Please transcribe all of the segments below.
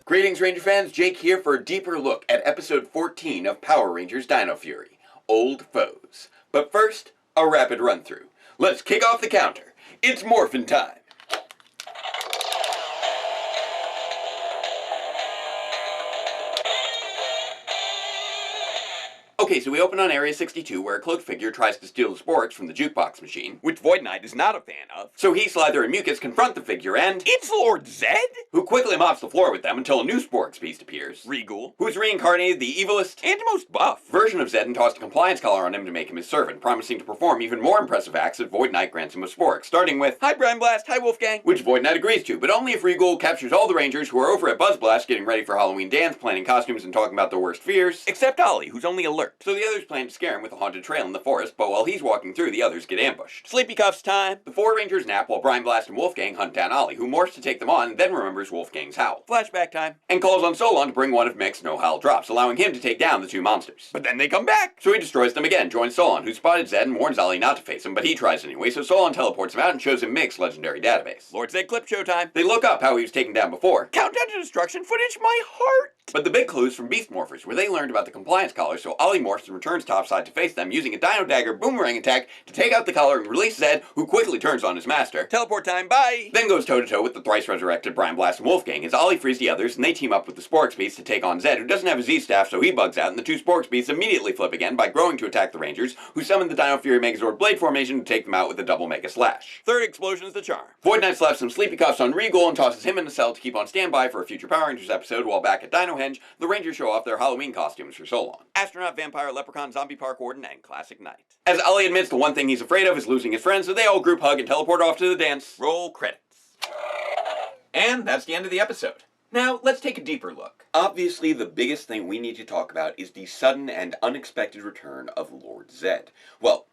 Greetings, Ranger fans. Jake here for a deeper look at episode 14 of Power Rangers Dino Fury, Old Foes. But first, a rapid run-through. Let's kick off the counter. It's morphin' time. Okay, so we open on Area 62, where a cloaked figure tries to steal the sporks from the jukebox machine, which Void Knight is not a fan of. So he, Slither, and Mucus confront the figure, and it's Lord Zed, who quickly mops the floor with them until a new sporks beast appears, Regal, who's reincarnated the evilest and most buff version of Zed and tossed a compliance collar on him to make him his servant, promising to perform even more impressive acts if Void Knight grants him a spork, starting with, "Hi Brian Blast, hi Wolfgang," which Void Knight agrees to, but only if Regal captures all the Rangers who are over at Buzz Blast getting ready for Halloween dance, planning costumes, and talking about their worst fears, except Ollie, who's only alert. So the others plan to scare him with a haunted trail in the forest, but while he's walking through, the others get ambushed. Sleepy Cuffs time! The four Rangers nap while Brian Blast and Wolfgang hunt down Ollie, who morphs to take them on and then remembers Wolfgang's howl. Flashback time. And calls on Solon to bring one of Mick's no-howl drops, allowing him to take down the two monsters. But then they come back! So he destroys them again, joins Solon, who spotted Zed and warns Ollie not to face him, but he tries anyway, so Solon teleports him out and shows him Mick's legendary database. Lord Zed clip show time. They look up how he was taken down before. Countdown to destruction footage, my heart! But the big clue is from Beast Morphers, where they learned about the compliance collar, so Ollie morphs and returns topside to face them, using a Dino Dagger boomerang attack to take out the collar and release Zed, who quickly turns on his master. Teleport time, bye! Then goes toe-to-toe with the thrice-resurrected Brian Blast and Wolfgang, as Ollie frees the others, and they team up with the Sporks Beast to take on Zed, who doesn't have a Z-Staff, so he bugs out, and the two Sporks Beasts immediately flip again by growing to attack the Rangers, who summon the Dino Fury Megazord Blade formation to take them out with a double Mega Slash. Third explosion is the charm. Void Knight slaps some sleepy cuffs on Regal and tosses him in a cell to keep on standby for a future Power Rangers episode, while back at Dino Henge, the Rangers show off their Halloween costumes for Solon. Astronaut, vampire, leprechaun, zombie park warden, and classic knight. As Ollie admits the one thing he's afraid of is losing his friends, so they all group hug and teleport off to the dance. Roll credits. And that's the end of the episode. Now, let's take a deeper look. Obviously, the biggest thing we need to talk about is the sudden and unexpected return of Lord Zed. Well,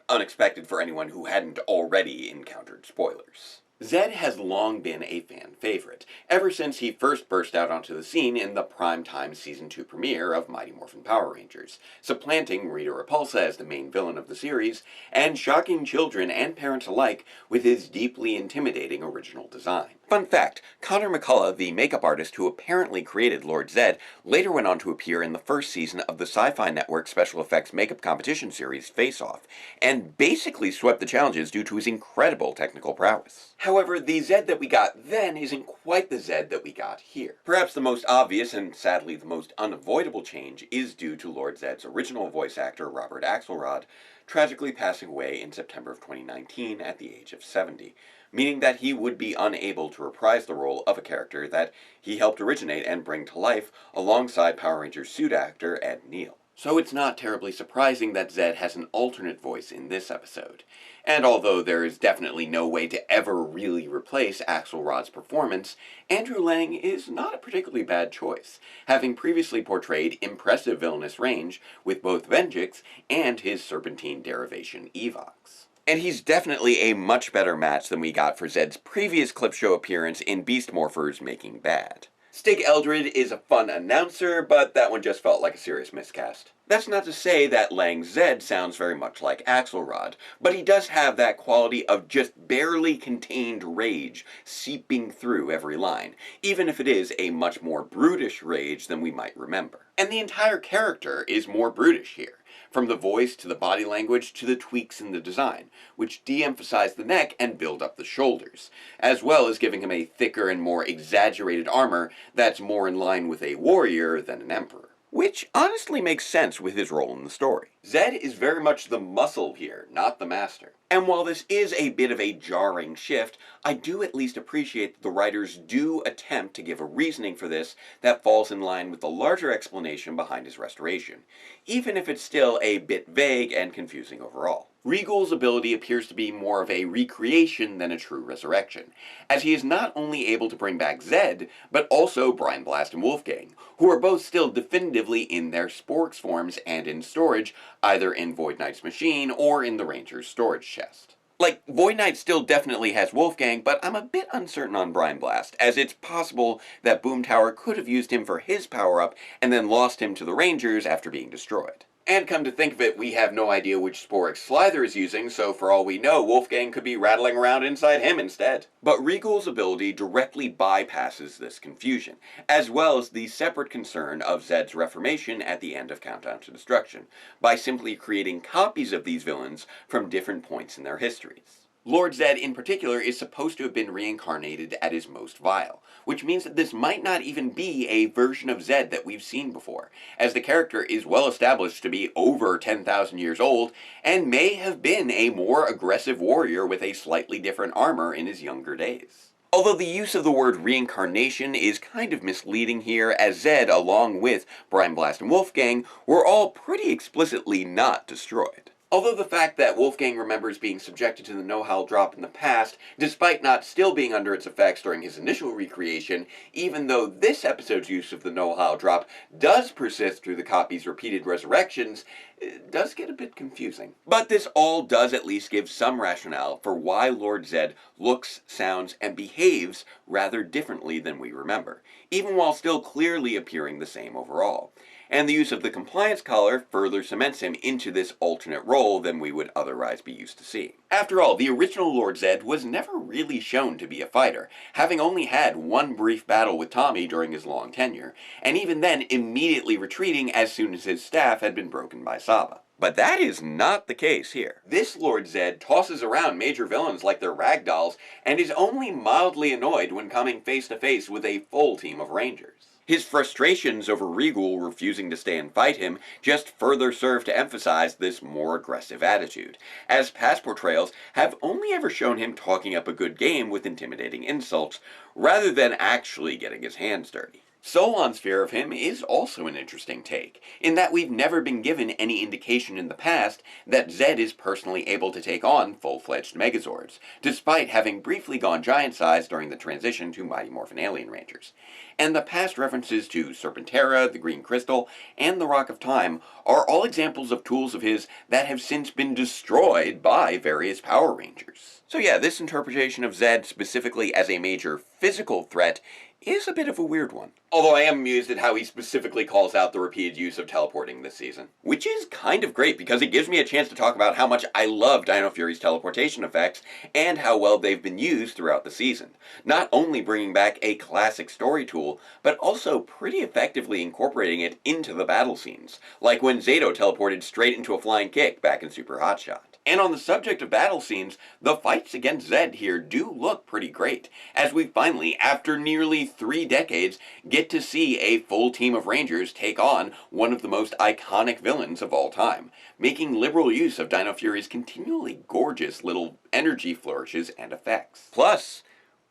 unexpected for anyone who hadn't already encountered spoilers. Zed has long been a fan favorite, ever since he first burst out onto the scene in the primetime Season 2 premiere of Mighty Morphin Power Rangers, supplanting Rita Repulsa as the main villain of the series, and shocking children and parents alike with his deeply intimidating original design. Fun fact, Connor McCullough, the makeup artist who apparently created Lord Zed, later went on to appear in the first season of the Sci-Fi Network special effects makeup competition series Face Off, and basically swept the challenges due to his incredible technical prowess. However, the Zed that we got then isn't quite the Zed that we got here. Perhaps the most obvious and sadly the most unavoidable change is due to Lord Zed's original voice actor, Robert Axelrod, tragically passing away in September of 2019 at the age of 70. Meaning that he would be unable to reprise the role of a character that he helped originate and bring to life alongside Power Rangers suit actor Ed Neal. So it's not terribly surprising that Zed has an alternate voice in this episode. And although there is definitely no way to ever really replace Axelrod's performance, Andrew Lang is not a particularly bad choice, having previously portrayed impressive villainous range with both Venjix and his Serpentine derivation Evox. And he's definitely a much better match than we got for Zed's previous clip show appearance in Beast Morphers Making Bad. Stig Eldred is a fun announcer, but that one just felt like a serious miscast. That's not to say that Lang's Zed sounds very much like Axelrod, but he does have that quality of just barely contained rage seeping through every line, even if it is a much more brutish rage than we might remember. And the entire character is more brutish here, from the voice to the body language to the tweaks in the design, which de-emphasize the neck and build up the shoulders, as well as giving him a thicker and more exaggerated armor that's more in line with a warrior than an emperor. Which honestly makes sense with his role in the story. Zed is very much the muscle here, not the master. And while this is a bit of a jarring shift, I do at least appreciate that the writers do attempt to give a reasoning for this that falls in line with the larger explanation behind his restoration, even if it's still a bit vague and confusing overall. Regal's ability appears to be more of a recreation than a true resurrection, as he is not only able to bring back Zed, but also Brian Blast and Wolfgang, who are both still definitively in their Sporks forms and in storage, either in Void Knight's machine or in the Ranger's storage chest. Like, Void Knight still definitely has Wolfgang, but I'm a bit uncertain on Brian Blast, as it's possible that Boom Tower could have used him for his power-up and then lost him to the Rangers after being destroyed. And come to think of it, we have no idea which Sporix Slither is using, so for all we know, Wolfgang could be rattling around inside him instead. But Regal's ability directly bypasses this confusion, as well as the separate concern of Zed's reformation at the end of Countdown to Destruction, by simply creating copies of these villains from different points in their histories. Lord Zed in particular is supposed to have been reincarnated at his most vile, which means that this might not even be a version of Zed that we've seen before, as the character is well established to be over 10,000 years old, and may have been a more aggressive warrior with a slightly different armor in his younger days. Although the use of the word reincarnation is kind of misleading here, as Zed, along with Brian Blast and Wolfgang, were all pretty explicitly not destroyed. Although the fact that Wolfgang remembers being subjected to the know-how drop in the past, despite not still being under its effects during his initial recreation, even though this episode's use of the know-how drop does persist through the copy's repeated resurrections, it does get a bit confusing. But this all does at least give some rationale for why Lord Zed looks, sounds, and behaves rather differently than we remember, even while still clearly appearing the same overall. And the use of the compliance collar further cements him into this alternate role than we would otherwise be used to seeing. After all, the original Lord Zed was never really shown to be a fighter, having only had one brief battle with Tommy during his long tenure, and even then immediately retreating as soon as his staff had been broken by Saba. But that is not the case here. This Lord Zed tosses around major villains like they're ragdolls, and is only mildly annoyed when coming face to face with a full team of Rangers. His frustrations over Regal refusing to stay and fight him just further serve to emphasize this more aggressive attitude, as past portrayals have only ever shown him talking up a good game with intimidating insults, rather than actually getting his hands dirty. Solon's fear of him is also an interesting take, in that we've never been given any indication in the past that Zed is personally able to take on full-fledged Megazords, despite having briefly gone giant-sized during the transition to Mighty Morphin Alien Rangers. And the past references to Serpentera, the Green Crystal, and the Rock of Time are all examples of tools of his that have since been destroyed by various Power Rangers. So yeah, this interpretation of Zed specifically as a major physical threat is a bit of a weird one. Although I am amused at how he specifically calls out the repeated use of teleporting this season. Which is kind of great, because it gives me a chance to talk about how much I love Dino Fury's teleportation effects, and how well they've been used throughout the season. Not only bringing back a classic story tool, but also pretty effectively incorporating it into the battle scenes, like when Zato teleported straight into a flying kick back in Super Hotshot. And on the subject of battle scenes, the fights against Zed here do look pretty great, as we finally, after nearly 3 decades, get to see a full team of Rangers take on one of the most iconic villains of all time, making liberal use of Dino Fury's continually gorgeous little energy flourishes and effects. Plus,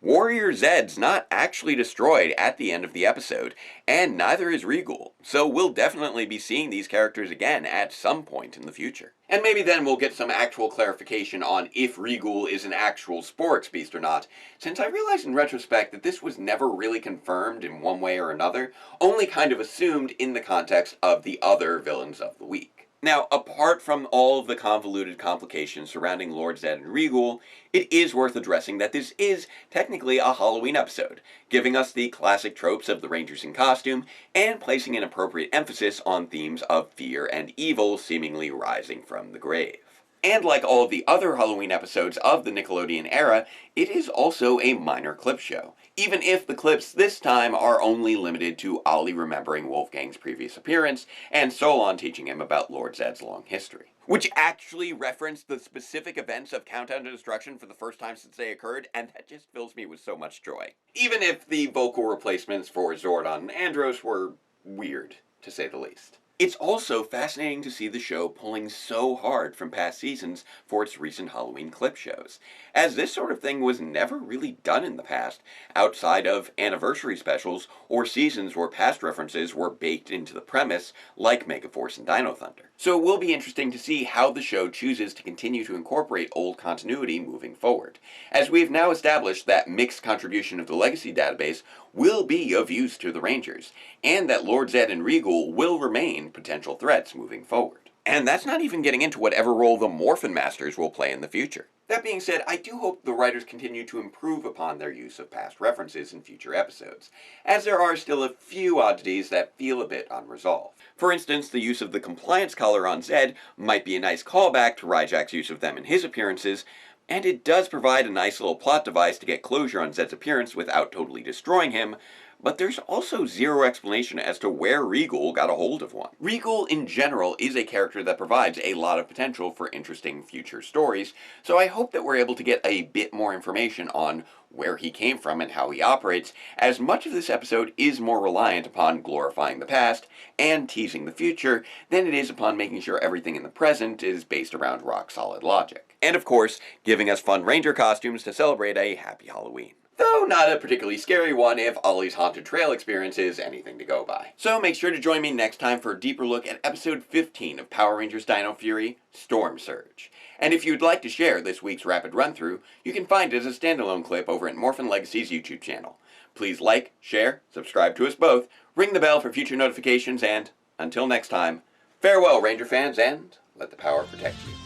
Warrior Zed's not actually destroyed at the end of the episode, and neither is Regal, so we'll definitely be seeing these characters again at some point in the future. And maybe then we'll get some actual clarification on if Regal is an actual Sporix beast or not, since I realized in retrospect that this was never really confirmed in one way or another, only kind of assumed in the context of the other villains of the week. Now, apart from all of the convoluted complications surrounding Lord Zed and Regal, it is worth addressing that this is technically a Halloween episode, giving us the classic tropes of the Rangers in costume, and placing an appropriate emphasis on themes of fear and evil seemingly rising from the grave. And like all of the other Halloween episodes of the Nickelodeon era, it is also a minor clip show, even if the clips this time are only limited to Ollie remembering Wolfgang's previous appearance, and Solon teaching him about Lord Zed's long history, which actually referenced the specific events of Countdown to Destruction for the first time since they occurred, and that just fills me with so much joy. Even if the vocal replacements for Zordon and Andros were weird, to say the least. It's also fascinating to see the show pulling so hard from past seasons for its recent Halloween clip shows, as this sort of thing was never really done in the past, outside of anniversary specials or seasons where past references were baked into the premise, like Megaforce and Dino Thunder. So it will be interesting to see how the show chooses to continue to incorporate old continuity moving forward, as we have now established that mixed contribution of the Legacy database will be of use to the Rangers, and that Lord Zed and Regal will remain potential threats moving forward. And that's not even getting into whatever role the Morphin Masters will play in the future. That being said, I do hope the writers continue to improve upon their use of past references in future episodes, as there are still a few oddities that feel a bit unresolved. For instance, the use of the compliance collar on Zed might be a nice callback to Ryjack's use of them in his appearances, and it does provide a nice little plot device to get closure on Zed's appearance without totally destroying him, but there's also zero explanation as to where Regal got a hold of one. Regal, in general, is a character that provides a lot of potential for interesting future stories, so I hope that we're able to get a bit more information on where he came from and how he operates, as much of this episode is more reliant upon glorifying the past and teasing the future than it is upon making sure everything in the present is based around rock-solid logic. And of course, giving us fun Ranger costumes to celebrate a happy Halloween. Though not a particularly scary one if Ollie's Haunted Trail experience is anything to go by. So make sure to join me next time for a deeper look at episode 15 of Power Rangers Dino Fury, Storm Surge. And if you'd like to share this week's rapid run-through, you can find it as a standalone clip over at Morphin Legacy's YouTube channel. Please like, share, subscribe to us both, ring the bell for future notifications, and until next time, farewell Ranger fans, and let the power protect you.